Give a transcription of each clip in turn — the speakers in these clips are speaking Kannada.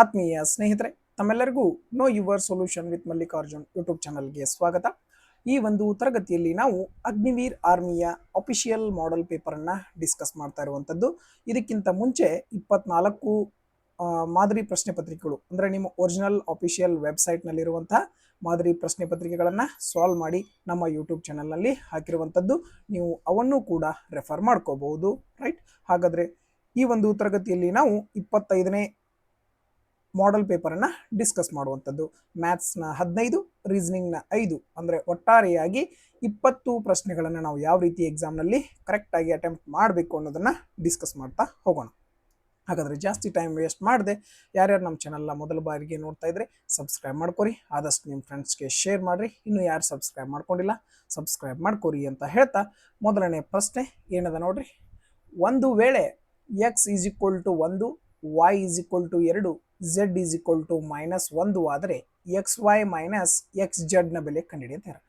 ಆತ್ಮೀಯ ಸ್ನೇಹಿತರೆ, ತಮ್ಮೆಲ್ಲರಿಗೂ know your solution with Mallikarjun YouTube ಚಾನಲ್ಗೆ ಸ್ವಾಗತ. ಈ ಒಂದು ತರಗತಿಯಲ್ಲಿ ನಾವು ಅಗ್ನಿವೀರ್ ಆರ್ಮಿಯ ಅಫಿಷಿಯಲ್ ಮಾಡೆಲ್ ಪೇಪರನ್ನು ಡಿಸ್ಕಸ್ ಮಾಡ್ತಾ ಇರುವಂಥದ್ದು. ಇದಕ್ಕಿಂತ ಮುಂಚೆ 24 ಮಾದರಿ ಪ್ರಶ್ನೆ ಪತ್ರಿಕೆಗಳು ಅಂದರೆ ನಿಮ್ಮ ಒರಿಜಿನಲ್ ಅಫಿಷಿಯಲ್ ವೆಬ್ಸೈಟ್ನಲ್ಲಿರುವಂತಹ ಮಾದರಿ ಪ್ರಶ್ನೆ ಪತ್ರಿಕೆಗಳನ್ನು ಸಾಲ್ವ್ ಮಾಡಿ ನಮ್ಮ ಯೂಟ್ಯೂಬ್ ಚಾನಲ್ನಲ್ಲಿ ಹಾಕಿರುವಂಥದ್ದು. ನೀವು ಅವನ್ನು ಕೂಡ ರೆಫರ್ ಮಾಡ್ಕೋಬಹುದು. ರೈಟ್, ಹಾಗಾದರೆ ಈ ಒಂದು ತರಗತಿಯಲ್ಲಿ ನಾವು 25ನೇ ಮಾಡೆಲ್ ಪೇಪರನ್ನು ಡಿಸ್ಕಸ್ ಮಾಡುವಂಥದ್ದು. ಮ್ಯಾಥ್ಸ್ನ 15, ರೀಸನಿಂಗ್ನ 5 ಅಂದರೆ ಒಟ್ಟಾರೆಯಾಗಿ 20 ಪ್ರಶ್ನೆಗಳನ್ನು ನಾವು ಯಾವ ರೀತಿ ಎಕ್ಸಾಮ್ನಲ್ಲಿ ಕರೆಕ್ಟಾಗಿ ಅಟೆಂಪ್ಟ್ ಮಾಡಬೇಕು ಅನ್ನೋದನ್ನು ಡಿಸ್ಕಸ್ ಮಾಡ್ತಾ ಹೋಗೋಣ. ಹಾಗಾದರೆ ಜಾಸ್ತಿ ಟೈಮ್ ವೇಸ್ಟ್ ಮಾಡದೆ ಯಾರ್ಯಾರು ನಮ್ಮ ಚಾನಲ್ನ ಮೊದಲ ಬಾರಿಗೆ ನೋಡ್ತಾ ಇದ್ರೆ ಸಬ್ಸ್ಕ್ರೈಬ್ ಮಾಡ್ಕೊರಿ, ಆದಷ್ಟು ನಿಮ್ಮ ಫ್ರೆಂಡ್ಸ್ಗೆ ಶೇರ್ ಮಾಡಿರಿ. ಇನ್ನೂ ಯಾರು ಸಬ್ಸ್ಕ್ರೈಬ್ ಮಾಡ್ಕೊಂಡಿಲ್ಲ ಸಬ್ಸ್ಕ್ರೈಬ್ ಮಾಡ್ಕೊರಿ ಅಂತ ಹೇಳ್ತಾ ಮೊದಲನೇ ಪ್ರಶ್ನೆ ಏನದ ನೋಡ್ರಿ. ಒಂದು ವೇಳೆ x = 1, y = 2, z = -1 ಆದರೆ xy - xz ನ ಬೆಲೆ ಕಂಡುಹಿಡಿಯುತ್ತಾರೆ.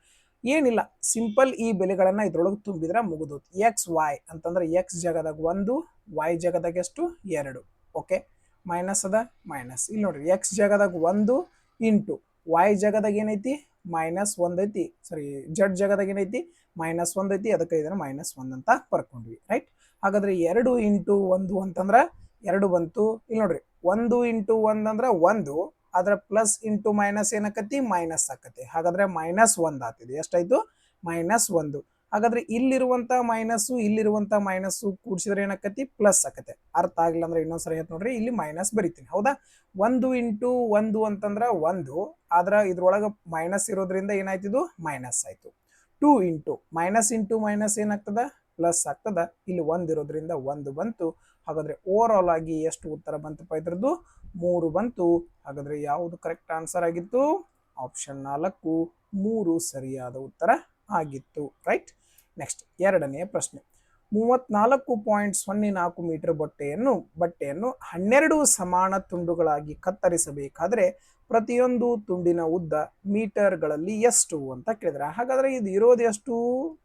ಏನಿಲ್ಲ, ಸಿಂಪಲ್ ಈ ಬೆಲೆಗಳನ್ನು ಇದ್ರೊಳಗೆ ತುಂಬಿದ್ರೆ ಮುಗಿದು. xy ಅಂತಂದ್ರೆ x ಜಾಗದಾಗ 1, y ಜಾಗದಾಗ ಎಷ್ಟು 2. ಓಕೆ, ಮೈನಸ್ ಅದ ಮೈನಸ್. ಇಲ್ಲಿ ನೋಡ್ರಿ, x ಜಾಗದಾಗ 1 ಇಂಟು y ಜಾಗದಾಗ ಏನೈತಿ -1 ಐತಿ, ಸಾರಿ z ಜಾಗದಾಗ ಏನೈತಿ -1 ಐತಿ, ಅದಕ್ಕೆ ಇದನ್ನು -1 ಅಂತ ಬರ್ಕೊಂಡ್ವಿ. ರೈಟ್, ಹಾಗಾದ್ರೆ 2 ಇಂಟು 1 ಅಂತಂದ್ರೆ 2 ಬಂತು. ಇಲ್ಲಿ ನೋಡ್ರಿ, 1 ಇಂಟು 1 ಅಂದ್ರೆ 1, ಅದರ ಪ್ಲಸ್ ಇಂಟು ಮೈನಸ್ ಏನಕ್ಕತಿ ಮೈನಸ್ ಆಕತಿ. ಹಾಗಾದ್ರೆ -1 ಆಗ್ತಿದೆ. ಎಷ್ಟಾಯ್ತು -1. ಹಾಗಾದ್ರೆ ಇಲ್ಲಿರುವಂತ ಮೈನಸ್ಸು ಇಲ್ಲಿರುವಂತ ಮೈನಸ್ಸು ಕೂಡಿಸಿದ್ರೆ ಏನಕ್ಕತಿ ಪ್ಲಸ್ ಆಕತೆ. ಅರ್ಥ ಆಗಿಲ್ಲ ಅಂದ್ರೆ ಇನ್ನೊಂದ್ಸರಿ ಹೇಳ್ತ ನೋಡ್ರಿ, ಇಲ್ಲಿ ಮೈನಸ್ ಬರಿತೀನಿ. ಹೌದಾ, 1 ಇಂಟು 1 ಅಂತಂದ್ರೆ 1, ಆದ್ರ ಇದ್ರೊಳಗೆ ಮೈನಸ್ ಇರೋದ್ರಿಂದ ಏನಾಯ್ತಿದು ಮೈನಸ್ ಆಯ್ತು. 2 ಇಂಟು ಮೈನಸ್ ಏನಾಗ್ತದ ಪ್ಲಸ್ ಆಗ್ತದ. ಇಲ್ಲಿ 1 ಇರೋದ್ರಿಂದ 1 ಬಂತು. ಹಾಗಾದ್ರೆ ಓವರ್ ಆಲ್ ಆಗಿ ಎಷ್ಟು ಉತ್ತರ ಬಂತಪ್ಪ ಇದ್ರದ್ದು 3 ಬಂತು. ಹಾಗಾದ್ರೆ ಯಾವುದು ಕರೆಕ್ಟ್ ಆನ್ಸರ್ ಆಗಿತ್ತು? ಆಪ್ಷನ್ 4, 3 ಸರಿಯಾದ ಉತ್ತರ ಆಗಿತ್ತು. ರೈಟ್, ನೆಕ್ಸ್ಟ್ ಎರಡನೆಯ ಪ್ರಶ್ನೆ. 34.04 ಮೀಟರ್ ಬಟ್ಟೆಯನ್ನು 12 ಸಮಾನ ತುಂಡುಗಳಾಗಿ ಕತ್ತರಿಸಬೇಕಾದ್ರೆ ಪ್ರತಿಯೊಂದು ತುಂಡಿನ ಉದ್ದ ಮೀಟರ್ಗಳಲ್ಲಿ ಎಷ್ಟು ಅಂತ ಕೇಳಿದ್ರೆ, ಹಾಗಾದ್ರೆ ಇದು ಇರೋದು ಎಷ್ಟು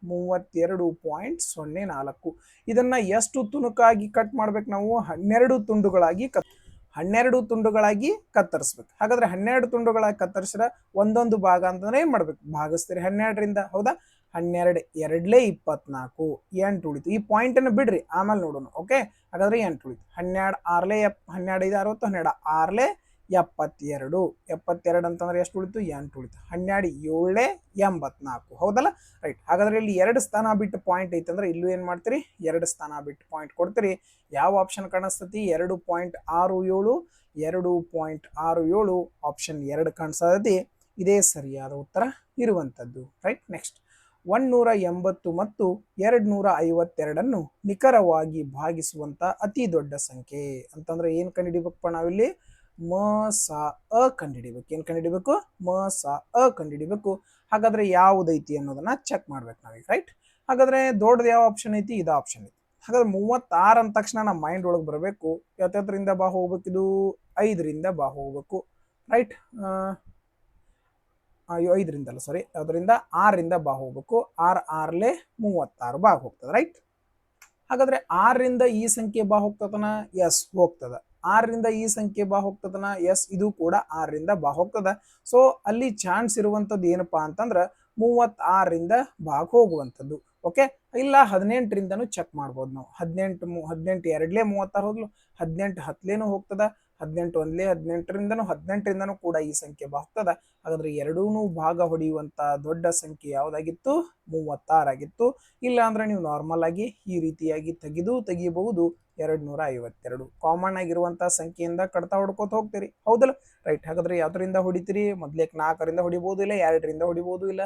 32.04. ಇದನ್ನ ಎಷ್ಟು ತುಣುಕಾಗಿ ಕಟ್ ಮಾಡ್ಬೇಕು ನಾವು? 12 ತುಂಡುಗಳಾಗಿ ಕತ್ತರಿಸ್ಬೇಕು. ಹಾಗಾದ್ರೆ 12 ತುಂಡುಗಳಾಗಿ ಕತ್ತರಿಸಿದ್ರೆ ಒಂದೊಂದು ಭಾಗ ಅಂತಂದ್ರೆ ಏನ್ ಮಾಡ್ಬೇಕು? ಭಾಗಿಸ್ತೀರಿ 12ರಿಂದ. ಹೌದಾ, 12 2 24, 8 ಉಳಿತು. ಈ ಪಾಯಿಂಟ್ ಅನ್ನು ಬಿಡ್ರಿ, ಆಮೇಲೆ ನೋಡೋಣ. ಓಕೆ, ಹಾಗಾದ್ರೆ 8 ಉಳಿತು. 12 6 12 5 60, 12 6 72. 72 ಅಂತಂದ್ರೆ ಎಷ್ಟು ಉಳಿತು? 8 ಉಳಿತು. 12 7 84. ಹೌದಲ್ಲ, ರೈಟ್. ಹಾಗಾದ್ರೆ ಇಲ್ಲಿ 2 ಸ್ಥಾನ ಬಿಟ್ಟು ಪಾಯಿಂಟ್ ಐತಂದ್ರೆ ಇಲ್ಲೂ ಏನ್ ಮಾಡ್ತೀರಿ? 2 ಸ್ಥಾನ ಬಿಟ್ಟು ಪಾಯಿಂಟ್ ಕೊಡ್ತೀರಿ. ಯಾವ ಆಪ್ಷನ್ ಕಾಣಿಸ್ತತಿ? 2.67. 2.67 ಆಪ್ಷನ್ 2 ಕಾಣಿಸ್ತತಿ. ಇದೇ ಸರಿಯಾದ ಉತ್ತರ ಇರುವಂತದ್ದು. ರೈಟ್, ನೆಕ್ಸ್ಟ್ 180 ಮತ್ತು 252 ನಿಖರವಾಗಿ ಭಾಗಿಸುವಂತ ಅತಿ ದೊಡ್ಡ ಸಂಖ್ಯೆ ಅಂತಂದ್ರೆ ಏನ್ ಕಂಡುಹಿಡಿಬೇಕಪ್ಪ ನಾವಿಲ್ಲಿ? ಮ ಸ ಅ ಕಂಡುಹಿಡಿಬೇಕು. ಏನ್ ಕಂಡುಹಿಡಿಬೇಕು? ಮ ಸ ಅ ಕಂಡುಹಿಡಿಬೇಕು. ಹಾಗಾದ್ರೆ ಯಾವುದೈತಿ ಅನ್ನೋದನ್ನ ಚೆಕ್ ಮಾಡ್ಬೇಕು ನಾವೀಗ. ರೈಟ್, ಹಾಗಾದ್ರೆ ದೊಡ್ಡದು ಯಾವ ಆಪ್ಷನ್ ಐತಿ? ಇದು ಆಪ್ಷನ್ ಐತಿ. ಹಾಗಾದ್ರೆ 36 ಅಂದ ತಕ್ಷಣ ನಮ್ಮ ಮೈಂಡ್ ಒಳಗೆ ಬರಬೇಕು ಯಾವ್ದ್ರಿಂದ ಬಾ ಹೋಗ್ಬೇಕು? ಇದು 5ರಿಂದ ಬಾ ಹೋಗ್ಬೇಕು. ರೈಟ್, 5ರಿಂದ ಅಲ್ಲ, ಸಾರಿ, ಅದರಿಂದ 6ರಿಂದ ಬಾ ಹೋಗ್ಬೇಕು. 6 6 36 ಬಾ ಹೋಗ್ತದೆ. ರೈಟ್, ಹಾಗಾದ್ರೆ 6ರಿಂದ ಈ ಸಂಖ್ಯೆ ಬಾ ಹೋಗ್ತದನ? ಎಸ್, ಹೋಗ್ತದ. 6ರಿಂದ ಈ ಸಂಖ್ಯೆ ಬಾ ಹೋಗ್ತದನ? ಎಸ್, ಇದು ಕೂಡ 6ರಿಂದ ಬಾ ಹೋಗ್ತದ. ಸೊ ಅಲ್ಲಿ ಚಾನ್ಸ್ ಇರುವಂತದ್ದು ಏನಪ್ಪಾ ಅಂತಂದ್ರ 36ರಿಂದ ಬಾಗ್ ಹೋಗುವಂಥದ್ದು. ಓಕೆ, ಇಲ್ಲ 18ರಿಂದನೂ ಚೆಕ್ ಮಾಡ್ಬೋದು ನಾವು. 18 2 36 ಹೋಗ್ಲು, 18 10 ಹೋಗ್ತದ, 18 1 18ರಿಂದನೂ ಕೂಡ ಈ ಸಂಖ್ಯೆ ಬಾ ಹೋಗ್ತದ. ಹಾಗಾದ್ರೆ ಎರಡೂನು ಭಾಗ ಹೊಡೆಯುವಂತ ದೊಡ್ಡ ಸಂಖ್ಯೆ ಯಾವ್ದಾಗಿತ್ತು? 36 ಆಗಿತ್ತು. ಇಲ್ಲ ಅಂದ್ರೆ ನೀವು ನಾರ್ಮಲ್ ಆಗಿ ಈ ರೀತಿಯಾಗಿ ತೆಗಿಬಹುದು. 252 ಕಾಮನ್ ಆಗಿರುವಂತಹ ಸಂಖ್ಯೆಯಿಂದ ಕಡ್ತಾ ಹೊಡ್ಕೋತ ಹೋಗ್ತೀರಿ. ಹೌದಲ್ಲ, ರೈಟ್. ಹಾಗಾದ್ರೆ ಯಾವ್ದರಿಂದ ಹೊಡಿತೀರಿ? ಮೊದ್ಲೇಕ್ 4ರಿಂದ ಹೊಡಿಬಹುದು, ಇಲ್ಲ 2ರಿಂದ ಹೊಡಿಬಹುದು, ಇಲ್ಲ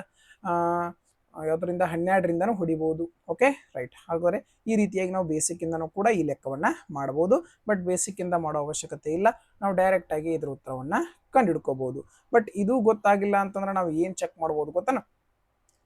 ಯಾವ್ದರಿಂದ 12ರಿಂದನೂ ಹೊಡಿಬಹುದು. Okay, right. ಹಾಗಾದ್ರೆ ಈ ರೀತಿಯಾಗಿ ನಾವು ಬೇಸಿಕ್ ಇಂದನೂ ಕೂಡ ಈ ಲೆಕ್ಕವನ್ನ ಮಾಡಬಹುದು. ಬಟ್ ಬೇಸಿಕ್ ಇಂದ ಮಾಡೋ ಅವಶ್ಯಕತೆ ಇಲ್ಲ, ನಾವು ಡೈರೆಕ್ಟ್ ಆಗಿ ಇದ್ರ ಉತ್ತರವನ್ನ ಕಂಡುಹಿಡ್ಕೋಬಹುದು. ಬಟ್ ಇದು ಗೊತ್ತಾಗಿಲ್ಲ ಅಂತಂದ್ರೆ ನಾವು ಏನ್ ಚೆಕ್ ಮಾಡ್ಬೋದು ಗೊತ್ತಾನ?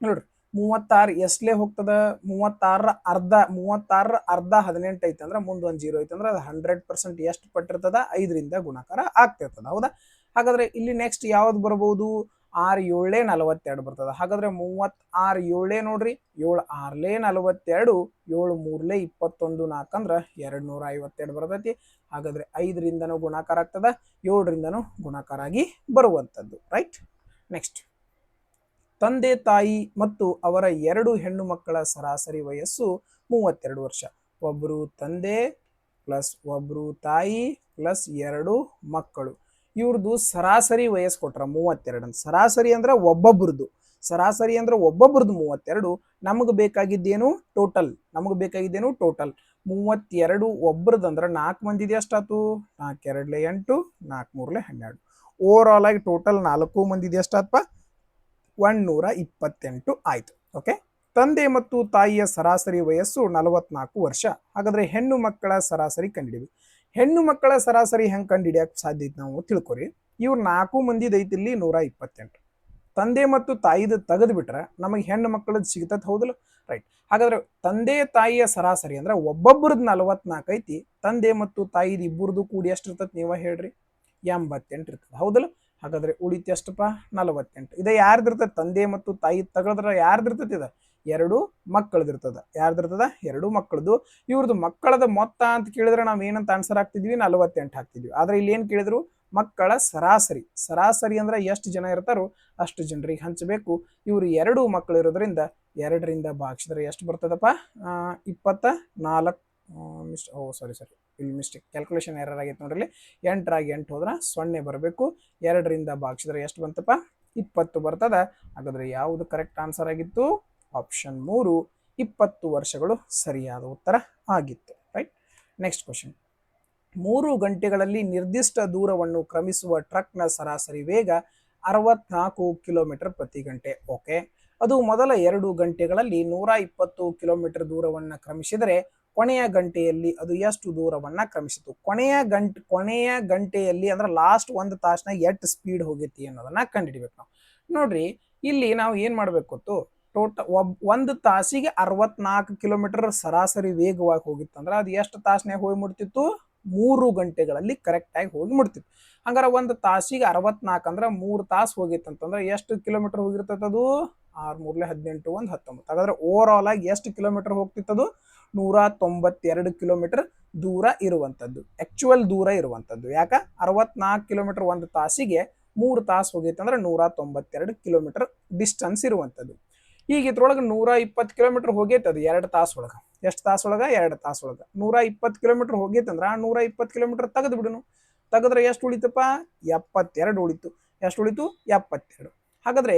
ನೋಡ್ರಿ, 36 ಎಷ್ಟಲೇ ಹೋಗ್ತದ? 36ರ ಅರ್ಧ 18 ಐತೆ ಅಂದ್ರೆ ಮುಂದೆ ಒಂದು 0 ಐತೆ ಅಂದ್ರೆ ಅದು 100% ಎಷ್ಟು ಪಟ್ಟಿರ್ತದ? 5ರಿಂದ ಗುಣಾಕಾರ ಆಗ್ತಿರ್ತದ. ಹೌದಾ, ಹಾಗಾದ್ರೆ ಇಲ್ಲಿ ನೆಕ್ಸ್ಟ್ ಯಾವ್ದು ಬರಬಹುದು? 6 7 42 ಬರ್ತದೆ. ಹಾಗಾದ್ರೆ 36 7 ನೋಡ್ರಿ, 7 6 42, 7 3 21 4 ಅಂದ್ರೆ 252 ಬರ್ತೈತಿ. ಹಾಗಾದ್ರೆ 5ರಿಂದನೂ ಗುಣಾಕಾರ ಆಗ್ತದ, 7ರಿಂದನೂ ಗುಣಾಕಾರ ಆಗಿ ಬರುವಂಥದ್ದು. ರೈಟ್. ನೆಕ್ಸ್ಟ್, ತಂದೆ ತಾಯಿ ಮತ್ತು ಅವರ 2 ಹೆಣ್ಣು ಮಕ್ಕಳ ಸರಾಸರಿ ವಯಸ್ಸು 32 ವರ್ಷ. ಒಬ್ಬರು ತಂದೆ ಪ್ಲಸ್ ಒಬ್ಬರು ತಾಯಿ ಪ್ಲಸ್ 2 ಮಕ್ಕಳು, ಇವ್ರದ್ದು ಸರಾಸರಿ ವಯಸ್ಸು ಕೊಟ್ರ 32 ಅಂತ. ಸರಾಸರಿ ಅಂದ್ರೆ ಒಬ್ಬೊಬ್ರದ್ದು, 32. ನಮಗೆ ಬೇಕಾಗಿದ್ದೇನು ಟೋಟಲ್, 32 ಒಬ್ಬರದಂದ್ರೆ 4 ಮಂದಿದೆ ಎಷ್ಟಾಯ್ತು, 4 2 8, 4 3 12. ಓವರ್ ಆಲ್ ಆಗಿ ಟೋಟಲ್ 4 ಮಂದಿದೆ ಎಷ್ಟಾತ್ಪ, 128 ಆಯ್ತು. ಓಕೆ. ತಂದೆ ಮತ್ತು ತಾಯಿಯ ಸರಾಸರಿ ವಯಸ್ಸು 44 ವರ್ಷ. ಹಾಗಾದ್ರೆ ಹೆಣ್ಣು ಮಕ್ಕಳ ಸರಾಸರಿ ಕಂಡಿಡಿಬೇಕು. ಹೆಣ್ಣು ಮಕ್ಕಳ ಸರಾಸರಿ ಹೆಂಗೆ ಕಂಡಿಡಿಯಕ್ಕೆ ಸಾಧ್ಯ ಐತೆ ನಾವು ತಿಳ್ಕೊರಿ. ಇವ್ರು 4 ಮಂದಿದ ಐತಿ ಇಲ್ಲಿ 128. ತಂದೆ ಮತ್ತು ತಾಯಿದ ತೆಗೆದು ಬಿಟ್ರೆ ನಮಗೆ ಹೆಣ್ಣು ಮಕ್ಕಳದ್ದು ಸಿಗ್ತದೆ, ಹೌದಲ್ಲ? ರೈಟ್. ಹಾಗಾದ್ರೆ ತಂದೆ ತಾಯಿಯ ಸರಾಸರಿ ಅಂದ್ರೆ ಒಬ್ಬೊಬ್ಬರದ್ದು 44 ಐತಿ, ತಂದೆ ಮತ್ತು ತಾಯಿದ ಇಬ್ಬರದು ಕೂಡಿ ಎಷ್ಟು ಇರ್ತದೆ ನೀವ ಹೇಳ್ರಿ, 88 ಇರ್ತದೆ, ಹೌದಲ್ಲ? ಹಾಗಾದ್ರೆ ಉಳಿತು ಎಷ್ಟಪ್ಪ, 48. ಇದೇ ಯಾರ್ದಿರ್ತದೆ, ತಂದೆ ಮತ್ತು ತಾಯಿ ತಗದ್ರ ಯಾರ್ದಿರ್ತದೆ, ಇದ 2 ಮಕ್ಕಳದಿರ್ತದ. ಯಾರ್ದಿರ್ತದ, 2 ಮಕ್ಕಳದು. ಇವ್ರದ್ದು ಮಕ್ಕಳದ ಮೊತ್ತ ಅಂತ ಕೇಳಿದ್ರೆ ನಾವ್ ಏನಂತ ಆನ್ಸರ್ ಹಾಕ್ತಿದ್ವಿ, 48 ಹಾಕ್ತಿದ್ವಿ. ಆದ್ರೆ ಇಲ್ಲಿ ಏನ್ ಕೇಳಿದ್ರು, ಮಕ್ಕಳ ಸರಾಸರಿ. ಸರಾಸರಿ ಅಂದ್ರೆ ಎಷ್ಟು ಜನ ಇರ್ತಾರೋ ಅಷ್ಟು ಜನರಿಗೆ ಹಂಚಬೇಕು. ಇವ್ರು 2 ಮಕ್ಕಳು ಇರೋದ್ರಿಂದ 2ರಿಂದ ಭಾಗಿಸಿದ್ರೆ ಎಷ್ಟು ಬರ್ತದಪ್ಪ, 24. ಸಾರಿ ಇಲ್ಲಿ ಮಿಸ್ಟೇಕ್, ಕ್ಯಾಲ್ಕುಲೇಷನ್ ಎರರ್ ಆಗೈತೆ ನೋಡ್ರಿ. 8 8 ಹೋದ್ರೆ 0 ಬರಬೇಕು. 2ರಿಂದ ಭಾಗಿಸಿದ್ರೆ ಎಷ್ಟು ಬಂತಪ್ಪ, 20 ಬರ್ತದ. ಹಾಗಾದ್ರೆ ಯಾವುದು ಕರೆಕ್ಟ್ ಆನ್ಸರ್ ಆಗಿತ್ತು, ಆಪ್ಷನ್ 3, 20 ವರ್ಷಗಳು ಸರಿಯಾದ ಉತ್ತರ ಆಗಿತ್ತು. ರೈಟ್. ನೆಕ್ಸ್ಟ್ ಕ್ವಶನ್, 3 ಗಂಟೆಗಳಲ್ಲಿ ನಿರ್ದಿಷ್ಟ ದೂರವನ್ನು ಕ್ರಮಿಸುವ ಟ್ರಕ್ನ ಸರಾಸರಿ ವೇಗ 64 ಕಿಲೋಮೀಟರ್ ಪ್ರತಿ ಗಂಟೆ. ಓಕೆ. ಅದು ಮೊದಲ 2 ಗಂಟೆಗಳಲ್ಲಿ 120 ಕಿಲೋಮೀಟರ್ ದೂರವನ್ನು ಕ್ರಮಿಸಿದರೆ ಕೊನೆಯ ಗಂಟೆಯಲ್ಲಿ ಅದು ಎಷ್ಟು ದೂರವನ್ನ ಕ್ರಮಿಸಿತು. ಕೊನೆಯ ಗಂಟೆಯಲ್ಲಿ ಅಂದ್ರೆ ಲಾಸ್ಟ್ 1 ತಾಸಿನಾಗ ಎಷ್ಟು ಸ್ಪೀಡ್ ಹೋಗೈತಿ ಅನ್ನೋದನ್ನ ಕಂಡುಹಿಡಿಬೇಕು ನಾವು. ನೋಡ್ರಿ, ಇಲ್ಲಿ ನಾವು ಏನ್ ಮಾಡ್ಬೇಕು ಗೊತ್ತು, ಟೋಟಲ್ 1 ತಾಸಿಗೆ 64 ಕಿಲೋಮೀಟರ್ ಸರಾಸರಿ ವೇಗವಾಗಿ ಹೋಗಿತ್ತಂದ್ರೆ ಅದು ಎಷ್ಟು ತಾಸಿನಾಗ ಹೋಗಿ ಮುಟ್ತಿತ್ತು, 3 ಗಂಟೆಗಳಲ್ಲಿ ಕರೆಕ್ಟ್ ಆಗಿ ಹೋಗಿ ಮುಟ್ತಿತ್ತು. ಹಂಗಾರೆ 1 ತಾಸಿಗೆ 64 ಅಂದ್ರೆ 3 ತಾಸು ಹೋಗಿತ್ತಂತಂದ್ರೆ ಎಷ್ಟು ಕಿಲೋಮೀಟರ್ ಹೋಗಿರ್ತದೆ, ಅದು 6 3 18 1 19. ಹಾಗಾದ್ರೆ ಓವರ್ ಆಲ್ ಆಗಿ ಎಷ್ಟು ಕಿಲೋಮೀಟರ್ ಹೋಗ್ತಿತ್ತದು, 192 ಕಿಲೋಮೀಟರ್ ದೂರ ಇರುವಂತದ್ದು, ಆಕ್ಚುಯಲ್ ದೂರ ಇರುವಂತದ್ದು. ಯಾಕ 64 ಕಿಲೋಮೀಟರ್ 1 ತಾಸಿಗೆ 3 ತಾಸು ಹೋಗೈತೆ ಅಂದ್ರೆ 192 ಕಿಲೋಮೀಟರ್ ಡಿಸ್ಟೆನ್ಸ್ ಇರುವಂತದ್ದು. ಈಗ ಇದ್ರೊಳಗೆ 120 ಕಿಲೋಮೀಟರ್ ಹೋಗೈತದು 2 ತಾಸೊಳಗ. ಎಷ್ಟು ತಾಸೊಳಗ, 2 ತಾಸೊಳಗ 120 ಕಿಲೋಮೀಟರ್ ಹೋಗೈತಂದ್ರ 120 ಕಿಲೋಮೀಟರ್ ತೆಗೆದು ಬಿಡುನು. ತೆಗೆದ್ರೆ ಎಷ್ಟು ಉಳಿತಪ್ಪ, 72 ಉಳಿತು. ಎಷ್ಟು ಉಳಿತು, 72. ಹಾಗಾದ್ರೆ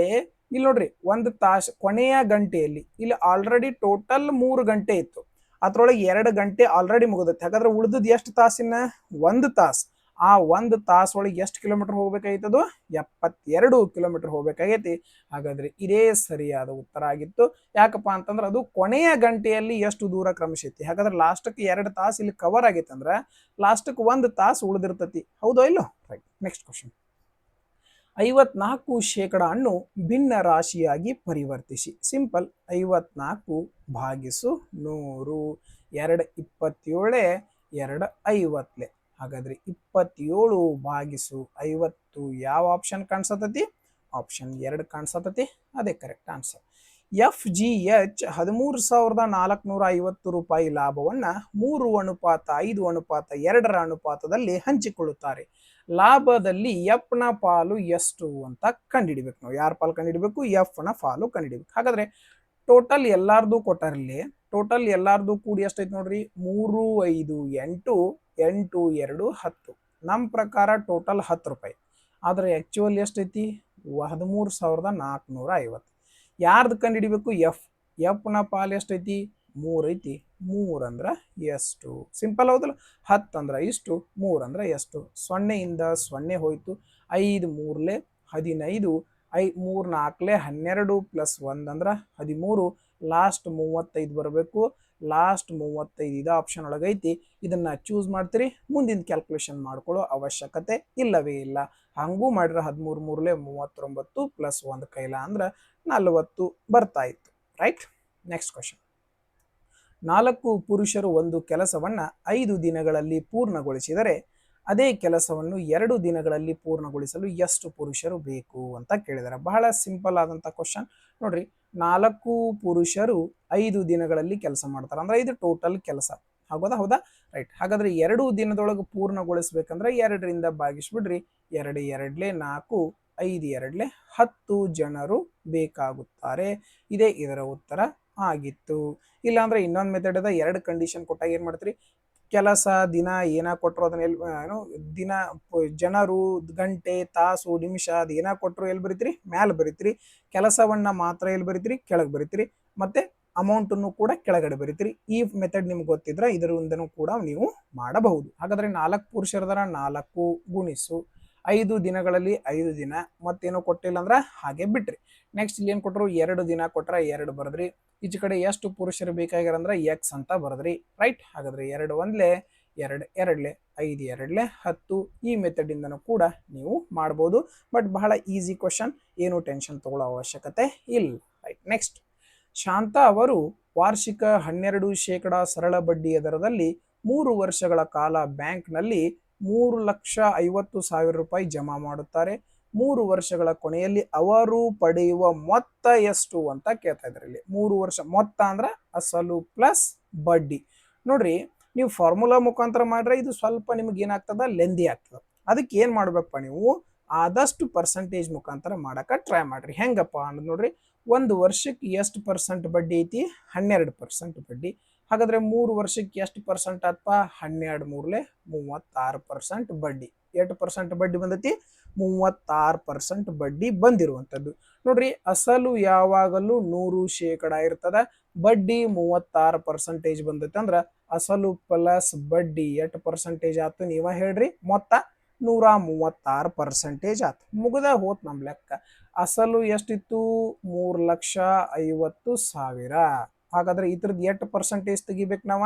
ಇಲ್ಲಿ ನೋಡ್ರಿ, 1 ತಾಸು ಕೊನೆಯ ಗಂಟೆಯಲ್ಲಿ ಇಲ್ಲಿ ಆಲ್ರೆಡಿ ಟೋಟಲ್ 3 ಗಂಟೆ ಇತ್ತು, ಅದ್ರೊಳಗೆ 2 ಗಂಟೆ ಆಲ್ರೆಡಿ ಮುಗಿದೈತೆ. ಹಾಗಾದ್ರೆ ಉಳಿದದ್ದು ಎಷ್ಟು ತಾಸಿನ, 1 ತಾಸು. ಆ 1 ತಾಸೊಳಗೆ ಎಷ್ಟು ಕಿಲೋಮೀಟರ್ ಹೋಗ್ಬೇಕಾಗಿತ್ತದು, 72 ಕಿಲೋಮೀಟರ್ ಹೋಗ್ಬೇಕಾಗೈತಿ. ಹಾಗಾದ್ರೆ ಇದೇ ಸರಿಯಾದ ಉತ್ತರ ಆಗಿತ್ತು. ಯಾಕಪ್ಪ ಅಂತಂದ್ರೆ ಅದು ಕೊನೆಯ ಗಂಟೆಯಲ್ಲಿ ಎಷ್ಟು ದೂರ ಕ್ರಮಿಸೈತಿ. ಹಾಗಾದ್ರೆ ಲಾಸ್ಟಕ್ಕೆ 2 ತಾಸು ಇಲ್ಲಿ ಕವರ್ ಆಗೈತೆ ಅಂದ್ರೆ ಲಾಸ್ಟಕ್ಕೆ 1 ತಾಸು ಉಳಿದಿರ್ತತಿ, ಹೌದೋ ಇಲ್ಲೋ? ರೈಟ್. ನೆಕ್ಸ್ಟ್ ಕ್ವಶನ್, 54% ಅನ್ನು ಭಿನ್ನ ರಾಶಿಯಾಗಿ ಪರಿವರ್ತಿಸಿ. ಸಿಂಪಲ್, 54 ಭಾಗಿಸು 100, 2 27, 2 50. ಹಾಗಾದ್ರೆ 27 ಭಾಗಿಸು 50 ಯಾವ ಆಪ್ಷನ್ ಕಾಣಿಸತತಿ, ಆಪ್ಷನ್ 2 ಕಾಣಿಸತತಿ. ಅದೇ ಕರೆಕ್ಟ್ ಆನ್ಸರ್. FGH 13,450 ರೂಪಾಯಿ ಲಾಭವನ್ನ 3:5:2 ಅನುಪಾತದಲ್ಲಿ ಹಂಚಿಕೊಳ್ಳುತ್ತಾರೆ. ಲಾಭದಲ್ಲಿ ಎಫ್ ನ ಪಾಲು ಎಷ್ಟು ಅಂತ ಕಂಡುಹಿಡಿಬೇಕು ನಾವು. ಯಾರ ಪಾಲು ಕಂಡುಹಿಡಿಬೇಕು, ಎಫ್ ನ ಪಾಲು ಕಂಡುಹಿಡಿಬೇಕು. ಹಾಗಾದ್ರೆ ಟೋಟಲ್ ಎಲ್ಲಾರ್ದು ಕೊಟ್ಟಾರಲ್ಲಿ, ಟೋಟಲ್ ಎಲ್ಲಾರ್ದು ಕೂಡಿ ಎಷ್ಟೈತಿ ನೋಡ್ರಿ, 3 5 8, 8 2 10. ನಮ್ಮ ಪ್ರಕಾರ ಟೋಟಲ್ 10 ರೂಪಾಯಿ. ಆದ್ರೆ ಆಕ್ಚುಯಲ್ ಎಷ್ಟೈತಿ, 13,450. ಯಾರ್ದು ಕಂಡುಹಿಡಿಬೇಕು, ಎಫ್ ನ ಪಾಲು ಎಷ್ಟೈತಿ, 3 ಐತಿ. 3 ಅಂದ್ರೆ ಎಷ್ಟು, ಸಿಂಪಲ್ ಹೌದಲ್ಲ. 10 ಅಂದ್ರೆ ಇಷ್ಟು, 3 ಅಂದ್ರೆ ಎಷ್ಟು. 0 ಇಂದ 0 ಹೋಯ್ತು. 5 3 15, 3 4 12 ಪ್ಲಸ್ 1 ಅಂದ್ರೆ 13. ಲಾಸ್ಟ್ 35 ಬರಬೇಕು. ಲಾಸ್ಟ್ 35 ಇದ ಆಪ್ಷನ್ ಒಳಗೈತಿ. ಇದನ್ನ ಚೂಸ್ ಮಾಡ್ತೀರಿ. ಮುಂದಿನ ಕ್ಯಾಲ್ಕುಲೇಷನ್ ಮಾಡ್ಕೊಳ್ಳೋ ಅವಶ್ಯಕತೆ ಇಲ್ಲವೇ ಇಲ್ಲ. ಹಂಗೂ ಮಾಡಿದ್ರೆ 13 3 39 ಪ್ಲಸ್ 1 ಕೈಲ ಅಂದ್ರೆ 40 ಬರ್ತಾ ಇತ್ತು. ರೈಟ್. ನೆಕ್ಸ್ಟ್ ಕ್ವಶನ್, 4 ಪುರುಷರು ಒಂದು ಕೆಲಸವನ್ನ 5 ದಿನಗಳಲ್ಲಿ ಪೂರ್ಣಗೊಳಿಸಿದರೆ ಅದೇ ಕೆಲಸವನ್ನು 2 ದಿನಗಳಲ್ಲಿ ಪೂರ್ಣಗೊಳಿಸಲು ಎಷ್ಟು ಪುರುಷರು ಬೇಕು ಅಂತ ಕೇಳಿದ್ದಾರೆ. ಬಹಳ ಸಿಂಪಲ್ ಆದಂಥ ಕ್ವಶನ್ ನೋಡ್ರಿ. 4 ಪುರುಷರು 5 ದಿನಗಳಲ್ಲಿ ಕೆಲಸ ಮಾಡ್ತಾರೆ ಅಂದ್ರೆ ಇದು ಟೋಟಲ್ ಕೆಲಸ. ಹೌದಾ? ರೈಟ್. ಹಾಗಾದ್ರೆ 2 ದಿನದೊಳಗೆ ಪೂರ್ಣಗೊಳಿಸ್ಬೇಕಂದ್ರೆ 2ರಿಂದ ಭಾಗಿಸ್ಬಿಡ್ರಿ. 2 2 4, 5 2 10 ಜನರು ಬೇಕಾಗುತ್ತಾರೆ. ಇದೇ ಇದರ ಉತ್ತರ ಆಗಿತ್ತು. ಇಲ್ಲಾಂದ್ರೆ ಇನ್ನೊಂದು ಮೆಥಡ್ ಅದ. 2 ಕಂಡೀಷನ್ ಕೊಟ್ಟಾಗ ಏನ್ ಮಾಡ್ತೀರಿ, ಕೆಲಸ ದಿನ ಏನ ಕೊಟ್ಟರು ಅದನ್ನ ಏನು ದಿನ ಜನರು ಗಂಟೆ ತಾಸು ನಿಮಿಷ ಅದು ಏನ ಕೊಟ್ಟರು ಎಲ್ಲಿ ಬರೀತೀರಿ, ಮ್ಯಾಲೆ ಬರೀತೀರಿ. ಕೆಲಸವನ್ನ ಮಾತ್ರ ಎಲ್ಲಿ ಬರೀತೀರಿ, ಕೆಳಗೆ ಬರೀತೀರಿ. ಮತ್ತೆ ಅಮೌಂಟನ್ನು ಕೂಡ ಕೆಳಗಡೆ ಬರೀತೀರಿ. ಈ ಮೆಥಡ್ ನಿಮ್ಗೆ ಗೊತ್ತಿದ್ರೆ ಇದರಿಂದನೂ ಕೂಡ ನೀವು ಮಾಡಬಹುದು. ಹಾಗಾದ್ರೆ 4 ಪುರುಷರದರ 4 ಗುಣಿಸು 5 ದಿನಗಳಲ್ಲಿ 5 ದಿನ ಮತ್ತೇನೋ ಕೊಟ್ಟಿಲ್ಲ ಅಂದ್ರೆ ಹಾಗೆ ಬಿಟ್ರಿ. ನೆಕ್ಸ್ಟ್ ಇಲ್ಲಿ ಏನ್ ಕೊಟ್ಟರು, 2 ದಿನ ಕೊಟ್ರ 2 ಬರದ್ರಿ. ಈಚೆ ಕಡೆ ಎಷ್ಟು ಪುರುಷರು ಬೇಕಾಗ್ಯಾರ ಅಂದ್ರೆ ಎಕ್ಸ್ ಅಂತ ಬರದ್ರಿ. ರೈಟ್. ಹಾಗಾದ್ರೆ 2 1 2 2 5 2 10 ಈ ಮೆಥಡ್ ಇಂದನೂ ಕೂಡ ನೀವು ಮಾಡಬಹುದು. ಬಟ್ ಬಹಳ ಈಸಿ ಕ್ವಶನ್, ಏನು ಟೆನ್ಷನ್ ತಗೊಳ್ಳೋ ಅವಶ್ಯಕತೆ ಇಲ್ಲ. ರೈಟ್. ನೆಕ್ಸ್ಟ್, ಶಾಂತ ಅವರು ವಾರ್ಷಿಕ 12% ಸರಳ ಬಡ್ಡಿಯ ದರದಲ್ಲಿ 3 ವರ್ಷಗಳ ಕಾಲ ಬ್ಯಾಂಕ್ನಲ್ಲಿ 3,50,000 ರೂಪಾಯಿ ಜಮಾ ಮಾಡುತ್ತಾರೆ. 3 ವರ್ಷಗಳ ಕೊನೆಯಲ್ಲಿ ಅವರು ಪಡೆಯುವ ಮೊತ್ತ ಎಷ್ಟು ಅಂತ ಕೇಳ್ತಾ ಇದ್ದಾರೆ. ಇಲ್ಲಿ 3 ವರ್ಷ ಮೊತ್ತ ಅಂದ್ರೆ ಅಸಲು ಪ್ಲಸ್ ಬಡ್ಡಿ. ನೋಡ್ರಿ, ನೀವು ಫಾರ್ಮುಲಾ ಮುಖಾಂತರ ಮಾಡ್ರೆ ಇದು ಸ್ವಲ್ಪ ನಿಮ್ಗೆ ಏನಾಗ್ತದ, ಲೆಂದಿ ಆಗ್ತದ. ಅದಕ್ಕೆ ಏನ್ ಮಾಡ್ಬೇಕಪ್ಪ, ನೀವು ಆದಷ್ಟು ಪರ್ಸೆಂಟೇಜ್ ಮುಖಾಂತರ ಮಾಡಕ ಟ್ರೈ ಮಾಡ್ರಿ. ಹೆಂಗಪ್ಪ ಅನ್ನೋದು ನೋಡ್ರಿ. 1 ವರ್ಷಕ್ಕೆ ಎಷ್ಟು ಪರ್ಸೆಂಟ್ ಬಡ್ಡಿ ಐತಿ, 12% ಬಡ್ಡಿ. ಹಾಗಾದ್ರೆ 3 ವರ್ಷಕ್ಕೆ ಎಷ್ಟು ಪರ್ಸೆಂಟ್ ಆತ್ಪ, 12 3 36% ಬಡ್ಡಿ. ಎಷ್ಟು ಪರ್ಸೆಂಟ್ ಬಡ್ಡಿ ಬಂದೈತಿ, 36% ಬಡ್ಡಿ ಬಂದಿರುವಂತದ್ದು. ನೋಡ್ರಿ, ಅಸಲು ಯಾವಾಗಲೂ 100% ಇರ್ತದ. ಬಡ್ಡಿ 36% ಬಂದೈತೆ ಅಂದ್ರ ಅಸಲು ಪ್ಲಸ್ ಬಡ್ಡಿ ಎಷ್ಟು ಪರ್ಸೆಂಟೇಜ್ ಆಯ್ತು ನೀವ ಹೇಳ್ರಿ. ಮೊತ್ತ 136% ಆಯ್ತು. ಮುಗ್ದ ಹೋತ್ ನಮ್ ಲೆಕ್ಕ. ಅಸಲು ಎಷ್ಟಿತ್ತು, 3,50,000. ಹಾಗಾದ್ರೆ ಇದ್ರದ್ದು ಎಷ್ಟು ಪರ್ಸೆಂಟೇಜ್ ತೆಗಿಬೇಕು ನಾವ,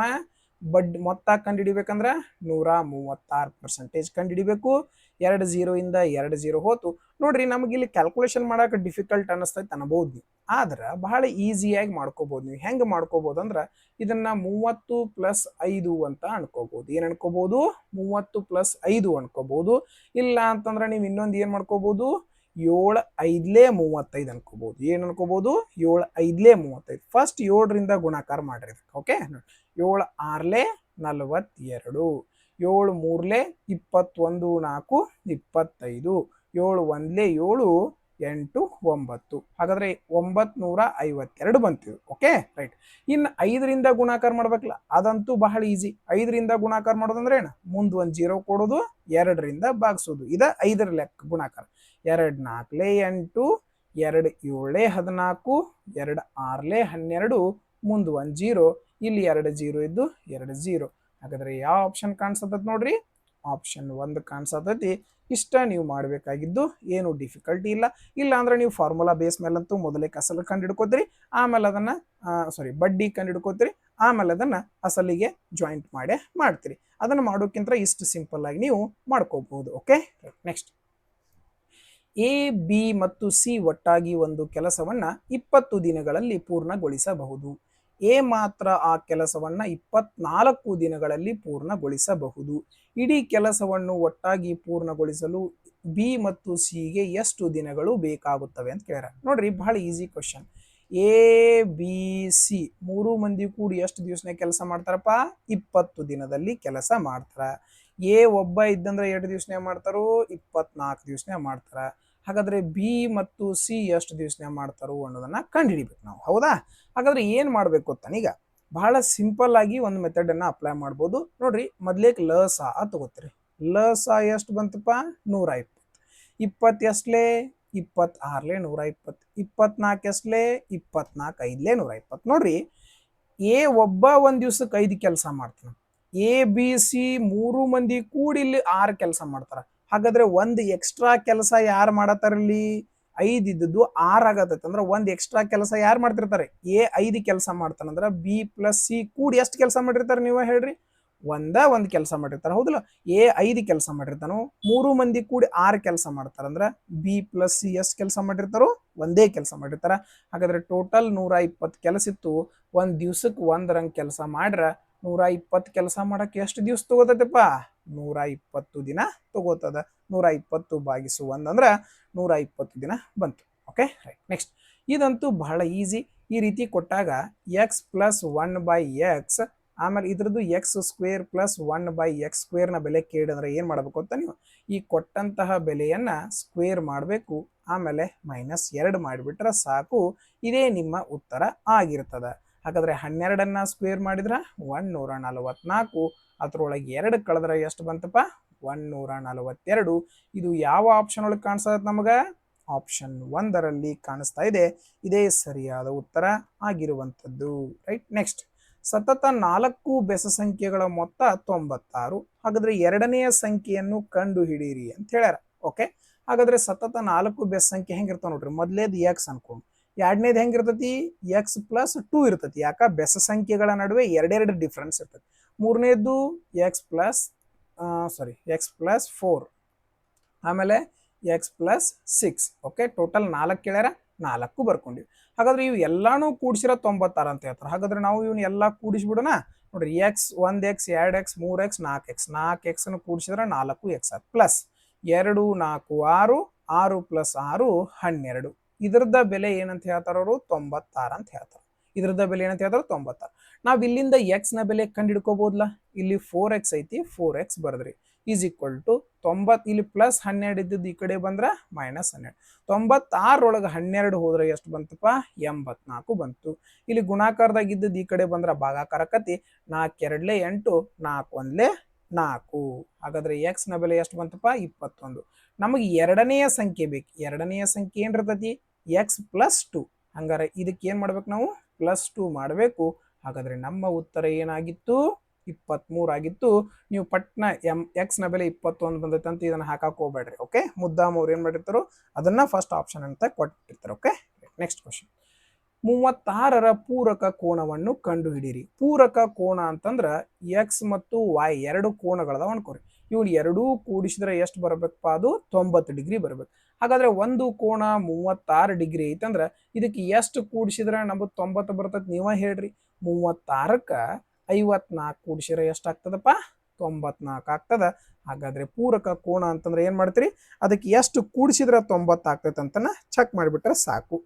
ಬಡ್ಡಿ ಮೊತ್ತ ಕಂಡುಹಿಡಿಬೇಕಂದ್ರ 136% ಕಂಡುಹಿಡಿಬೇಕು. 2 0 ಇಂದ 2 0 ಹೋತು. ನೋಡ್ರಿ, ನಮ್ಗೆ ಇಲ್ಲಿ ಕ್ಯಾಲ್ಕುಲೇಷನ್ ಮಾಡಕ್ ಡಿಫಿಕಲ್ಟ್ ಅನಿಸ್ತೈತೆ ಅನ್ಬೋದು ನೀವು. ಆದ್ರ ಬಹಳ ಈಸಿಯಾಗಿ ಮಾಡ್ಕೋಬಹುದು. ನೀವು ಹೆಂಗ್ ಮಾಡ್ಕೋಬಹುದು ಅಂದ್ರ ಇದನ್ನ 30 + 5 ಅಂತ ಅನ್ಕೋಬಹುದು. ಏನ್ ಅನ್ಕೋಬಹುದು, 30 + 5 ಅನ್ಕೋಬಹುದು. ಇಲ್ಲ ಅಂತಂದ್ರೆ ನೀವು ಇನ್ನೊಂದು ಏನ್ ಮಾಡ್ಕೋಬಹುದು, 7 5 35 ಅನ್ಕೋಬಹುದು. ಏನ್ ಅನ್ಕೋಬಹುದು, 7 5 35. ಫಸ್ಟ್ 7ರಿಂದ ಗುಣಾಕಾರ ಮಾಡ್ರಿ. ಓಕೆ, 7 6 42, 7 3 21 4 25, 7 1 7 8 9. ಹಾಗಾದ್ರೆ 952 ಬಂತು. Okay, right. ಇನ್ನು 5ರಿಂದ ಗುಣಾಕಾರ ಮಾಡ್ಬೇಕಲ್ಲ, ಅದಂತೂ ಬಹಳ ಈಸಿ. 5ರಿಂದ ಗುಣಾಕಾರ ಮಾಡೋದಂದ್ರೆ ಏನು, ಮುಂದ್ ಒಂದು 0 ಕೊಡೋದು, 2ರಿಂದ ಭಾಗಿಸೋದು. ಇದ 5ರ ಲೆಕ್ಕ ಗುಣಾಕಾರ. 2 4 8, 2 7 14, 2 6 12, ಮುಂದ್ ಒಂದು 0, ಇಲ್ಲಿ 2 0 ಇದ್ದು 2 0. ಹಾಗಾದ್ರೆ ಯಾವ ಆಪ್ಷನ್ ಕಾಣಿಸತೈತಿ ನೋಡ್ರಿ, ಆಪ್ಷನ್ 1 ಕಾಣಿಸತೈತಿ. ಇಷ್ಟ ನೀವು ಮಾಡಬೇಕಾಗಿದ್ದು, ಏನು ಡಿಫಿಕಲ್ಟಿ ಇಲ್ಲ. ಇಲ್ಲ ಅಂದ್ರೆ ನೀವು ಫಾರ್ಮುಲಾ ಬೇಸ್ ಮೇಲಂತೂ ಮೊದಲೇ ಅಸಲು ಕಂಡು ಹಿಡ್ಕೋತೀರಿ, ಆಮೇಲೆ ಅದನ್ನ ಬಡ್ಡಿ ಕಂಡು ಹಿಡ್ಕೋತೀರಿ, ಆಮೇಲೆ ಅದನ್ನ ಅಸಲಿಗೆ ಜಾಯಿಂಟ್ ಮಾಡ್ತೀರಿ. ಅದನ್ನ ಮಾಡೋಕ್ಕಿಂತ ಇಷ್ಟು ಸಿಂಪಲ್ ಆಗಿ ನೀವು ಮಾಡ್ಕೋಬಹುದು. ಓಕೆ, ನೆಕ್ಸ್ಟ್, ಎ ಬಿ ಮತ್ತು ಸಿ ಒಟ್ಟಾಗಿ ಒಂದು ಕೆಲಸವನ್ನ 20 ದಿನಗಳಲ್ಲಿ ಪೂರ್ಣಗೊಳಿಸಬಹುದು. ಎ ಮಾತ್ರ ಆ ಕೆಲಸವನ್ನ 24 ದಿನಗಳಲ್ಲಿ ಪೂರ್ಣಗೊಳಿಸಬಹುದು. ಇಡೀ ಕೆಲಸವನ್ನು ಒಟ್ಟಾಗಿ ಪೂರ್ಣಗೊಳಿಸಲು ಬಿ ಮತ್ತು ಸಿಗೆ ಎಷ್ಟು ದಿನಗಳು ಬೇಕಾಗುತ್ತವೆ ಅಂತ ಕೇಳ್ಯಾರ. ನೋಡ್ರಿ, ಬಹಳ easy question. A B C 3 ಮಂದಿ ಕೂಡಿ ಎಷ್ಟು ದಿವಸನೇ ಕೆಲಸ ಮಾಡ್ತಾರಪ್ಪ, 20 ದಿನದಲ್ಲಿ ಕೆಲಸ ಮಾಡ್ತಾರ. ಎ ಒಬ್ಬ ಇದ್ದಂದ್ರೆ ಎಷ್ಟು ದಿವಸನೇ ಮಾಡ್ತಾರೋ, 24 ದಿವಸನೇ ಮಾಡ್ತಾರ. ಹಾಗಾದ್ರೆ ಬಿ ಮತ್ತು ಸಿ ಎಷ್ಟು ದಿವಸನೇ ಮಾಡ್ತಾರೋ ಅನ್ನೋದನ್ನ ಕಂಡುಹಿಡಿಬೇಕು ನಾವು. ಹೌದಾ? ಹಾಗಾದ್ರೆ ಏನ್ ಮಾಡ್ಬೇಕು ಗೊತ್ತಾನೀಗ, ಬಹಳ ಸಿಂಪಲ್ ಆಗಿ ಒಂದು ಮೆಥಡ್ ಅನ್ನ ಅಪ್ಲೈ ಮಾಡ್ಬೋದು. ನೋಡ್ರಿ, ಮೊದ್ಲೇಕ್ ಲಸ ತಗೋತೀರಿ. ಲಸ ಎಷ್ಟು ಬಂತಪ್ಪ, 120. 20 ಎಷ್ಟಲೇ, 26 120. 24 ಎಷ್ಟಲೇ, 24 5 120. ನೋಡ್ರಿ, ಎ ಒಬ್ಬ ಒಂದ್ ದಿವ್ಸಕ್ಕೆ 5 ಕೆಲಸ ಮಾಡ್ತಾನ. ಎ ಬಿ ಸಿ 3 ಮಂದಿ ಕೂಡಿ ಇಲ್ಲಿ 6 ಕೆಲಸ ಮಾಡ್ತಾರ. ಹಾಗಾದ್ರೆ ಒಂದು ಎಕ್ಸ್ಟ್ರಾ ಕೆಲಸ ಯಾರು ಮಾಡತ್ತಾರಲ್ಲಿ, 5 ಇದ್ದದ್ದು 6 ಆಗತ್ತೈತೆ ಅಂದ್ರೆ ಒಂದು ಎಕ್ಸ್ಟ್ರಾ ಕೆಲಸ ಯಾರು ಮಾಡ್ತಿರ್ತಾರೆ, ಎ 5 ಕೆಲಸ ಮಾಡ್ತಾನಂದ್ರ ಬಿ ಪ್ಲಸ್ ಸಿ ಕೂಡಿ ಎಷ್ಟು ಕೆಲಸ ಮಾಡಿರ್ತಾರೆ ನೀವು ಹೇಳ್ರಿ, ಒಂದು ಕೆಲಸ ಮಾಡಿರ್ತಾರೆ. ಹೌದಲ್ಲ, ಎ 5 ಕೆಲಸ ಮಾಡಿರ್ತಾನು, 3 ಮಂದಿ ಕೂಡಿ 6 ಕೆಲಸ ಮಾಡ್ತಾರಂದ್ರ ಬಿ ಪ್ಲಸ್ ಸಿ ಎಷ್ಟು ಕೆಲಸ ಮಾಡಿರ್ತಾರೋ, ಒಂದೇ ಕೆಲಸ ಮಾಡಿರ್ತಾರ. ಹಾಗಾದ್ರೆ ಟೋಟಲ್ 120 ಕೆಲಸ ಇತ್ತು. ಒಂದ್ ದಿವ್ಸಕ್ಕೆ 1 ರಂಗ್ ಕೆಲಸ ಮಾಡ್ರ 120 ಕೆಲಸ ಮಾಡಕ್ಕೆ ಎಷ್ಟು ದಿವ್ಸ ತಗೋತೈತಪ್ಪ, 120 ದಿನ ತಗೋತದ. 120 ಭಾಗಿಸು 1 ಅಂದ್ರೆ 120 ದಿನ ಬಂತು. Okay right. ನೆಕ್ಸ್ಟ್ ಇದಂತೂ ಬಹಳ ಈಸಿ. ಈ ರೀತಿ ಕೊಟ್ಟಾಗ ಎಕ್ಸ್ ಪ್ಲಸ್ 1/x ಆಮೇಲೆ ಇದ್ರದ್ದು ಎಕ್ಸ್ ಸ್ಕ್ವೇರ್ ಪ್ಲಸ್ 1/x² ನ ಬೆಲೆ ಕೇಳಿದ್ರೆ ಏನು ಮಾಡಬೇಕು ಅಂತ ನೀವು ಈ ಕೊಟ್ಟಂತಹ ಬೆಲೆಯನ್ನ ಸ್ಕ್ವೇರ್ ಮಾಡಬೇಕು, ಆಮೇಲೆ -2 ಮಾಡಿಬಿಟ್ರೆ ಸಾಕು. ಇದೇ ನಿಮ್ಮ ಉತ್ತರ ಆಗಿರ್ತದೆ. ಹಾಗಾದ್ರೆ 12ನ್ನ ಸ್ಕ್ವೇರ್ ಮಾಡಿದ್ರೆ 144, ಅದರೊಳಗೆ 2 ಕಳೆದ್ರೆ ಎಷ್ಟು ಬಂತಪ್ಪ? 142. ಇದು ಯಾವ ಆಪ್ಷನ್ ಒಳಗೆ ಕಾಣಿಸ್ತದೆ ನಮಗೆ? ಆಪ್ಷನ್ 1ರಲ್ಲಿ ಕಾಣಿಸ್ತಾ ಇದೆ. ಇದೇ ಸರಿಯಾದ ಉತ್ತರ ಆಗಿರುವಂಥದ್ದು. ರೈಟ್. ನೆಕ್ಸ್ಟ್ ಸತತ 4 ಬೆಸ ಸಂಖ್ಯೆಗಳ ಮೊತ್ತ 96. ಹಾಗಾದ್ರೆ ಎರಡನೆಯ ಸಂಖ್ಯೆಯನ್ನು ಕಂಡು ಹಿಡೀರಿ ಅಂತ ಹೇಳ್ಯಾರ. ಓಕೆ, ಹಾಗಾದ್ರೆ ಸತತ 4 ಬೆಸ ಸಂಖ್ಯೆ ಹೆಂಗಿರ್ತಾವ ನೋಡ್ರಿ. ಮೊದಲೇದು ಎಕ್ಸ್ ಅನ್ಕೊಂಡು, ಎರಡನೇದು ಹೆಂಗಿರ್ತತಿ? ಎಕ್ಸ್ ಪ್ಲಸ್ 2 ಇರ್ತತಿ. ಯಾಕ? ಬೆಸ ಸಂಖ್ಯೆಗಳ ನಡುವೆ ಎರಡೆರಡು ಡಿಫ್ರೆನ್ಸ್ ಇರ್ತತಿ. ಮೂರನೇದು ಎಕ್ಸ್ ಪ್ಲಸ್ 4, ಆಮೇಲೆ ಎಕ್ಸ್ ಪ್ಲಸ್ 6. Okay, total 4 ಕೇಳ್ಯಾರ, 4 ಬರ್ಕೊಂಡಿವಿ. ಹಾಗಾದ್ರೆ ಇವು ಎಲ್ಲಾನು ಕೂಡಿಸಿರೋ 96 ಅಂತ ಹೇಳ್ತಾರೆ. ಹಾಗಾದ್ರೆ ನಾವು ಇವನ್ನ ಎಲ್ಲ ಕೂಡಿಸ್ಬಿಡೋಣ. ನೋಡ್ರಿ, X 1x 2x 3x 4x 4x ಕೂಡಿಸಿದ್ರೆ 4x plus 2 4 6 6 plus 6 12. ಇದ್ರದ ಬೆಲೆ ಏನಂತ ಹೇಳ್ತಾರ ಅವರು? 96 ಅಂತ ಹೇಳ್ತಾರೆ. ಇದ್ರದ ಬೆಲೆ ಏನಂತ ಹೇಳ್ತಾರೆ? 96. ನಾವ್ ಇಲ್ಲಿಂದ ಎಕ್ಸ್ ನ ಬೆಲೆ ಕಂಡು ಹಿಡ್ಕೋಬಹುದಲ್ಲ. ಇಲ್ಲಿ 4x ಐತಿ, 4x ಬರ್ದ್ರಿ ಈಸ್ ಈಕ್ವಲ್ ಟು 90. ಇಲ್ಲಿ ಪ್ಲಸ್ 12 ಇದ್ದದ್ದು ಈ ಕಡೆ ಬಂದ್ರೆ -12. 96 ಒಳಗೆ 12 ಹೋದ್ರೆ ಎಷ್ಟು ಬಂತಪ್ಪ? 84 ಬಂತು. ಇಲ್ಲಿ ಗುಣಾಕಾರದಾಗ ಇದ್ದದ್ದು ಈ ಕಡೆ ಬಂದ್ರೆ ಭಾಗಾಕಾರ ಆಕತಿ. 4 2 8, 4 1 4. ಹಾಗಾದ್ರೆ ಎಕ್ಸ್ ನ ಬೆಲೆ ಎಷ್ಟು ಬಂತಪ್ಪ? 21. ನಮಗೆ ಎರಡನೆಯ ಸಂಖ್ಯೆ ಬೇಕು. ಎರಡನೆಯ ಸಂಖ್ಯೆ ಏನಿರ್ತತಿ? X plus 2. ಹಂಗಾರೆ ಇದಕ್ಕೆ ಏನ್ ಮಾಡ್ಬೇಕು ನಾವು? +2 ಮಾಡಬೇಕು. ಹಾಗಾದ್ರೆ ನಮ್ಮ ಉತ್ತರ ಏನಾಗಿತ್ತು? 23 ಆಗಿತ್ತು. ನೀವು ಪಟ್ನ ಎಕ್ಸ್ ನ ಬೆಲೆ 21 ಬಂದೈತೆ ಅಂತ ಇದನ್ನ ಹಾಕಕ್ ಹೋಗ್ಬೇಡ್ರಿ. ಓಕೆ, ಮುದ್ದಾಮ್ ಅವ್ರು ಏನ್ ಮಾಡಿರ್ತಾರೋ ಅದನ್ನ ಫಸ್ಟ್ ಆಪ್ಷನ್ ಅಂತ ಕೊಟ್ಟಿರ್ತಾರೆ. Okay, next question. 36ರ ಪೂರಕ ಕೋನವನ್ನು ಕಂಡು ಹಿಡೀರಿ. ಪೂರಕ ಕೋನ ಅಂತಂದ್ರ ಎಕ್ಸ್ ಮತ್ತು ವೈ ಎರಡು ಕೋನಗಳದಾವ ಅನ್ಕೋರಿ. ಇವ್ನು ಎರಡೂ ಕೂಡಿಸಿದ್ರೆ ಎಷ್ಟು ಬರ್ಬೇಕಪ್ಪ? ಅದು 90 ಡಿಗ್ರಿ ಬರ್ಬೇಕು. ಹಾಗಾದ್ರೆ ಒಂದು ಕೋನ 36 ಡಿಗ್ರಿ ಐತಂದ್ರ ಇದಕ್ಕೆ ಎಷ್ಟು ಕೂಡಿಸಿದ್ರೆ ನಮಗೆ 90 ಬರ್ತದೆ? ನೀವ ಹೇಳ್ರಿ. 36ಕ್ಕ 54 ಕೂಡಿಸಿದ್ರೆ ಎಷ್ಟಾಗ್ತದಪ್ಪ? 94 ಆಗ್ತದ. ಹಾಗಾದ್ರೆ ಪೂರಕ ಕೋನ ಅಂತಂದ್ರೆ ಏನ್ ಮಾಡ್ತೀರಿ? ಅದಕ್ಕೆ ಎಷ್ಟು ಕೂಡಿಸಿದ್ರೆ 90 ಆಗ್ತೈತೆ ಅಂತ ಚೆಕ್ ಮಾಡಿಬಿಟ್ರೆ ಸಾಕು.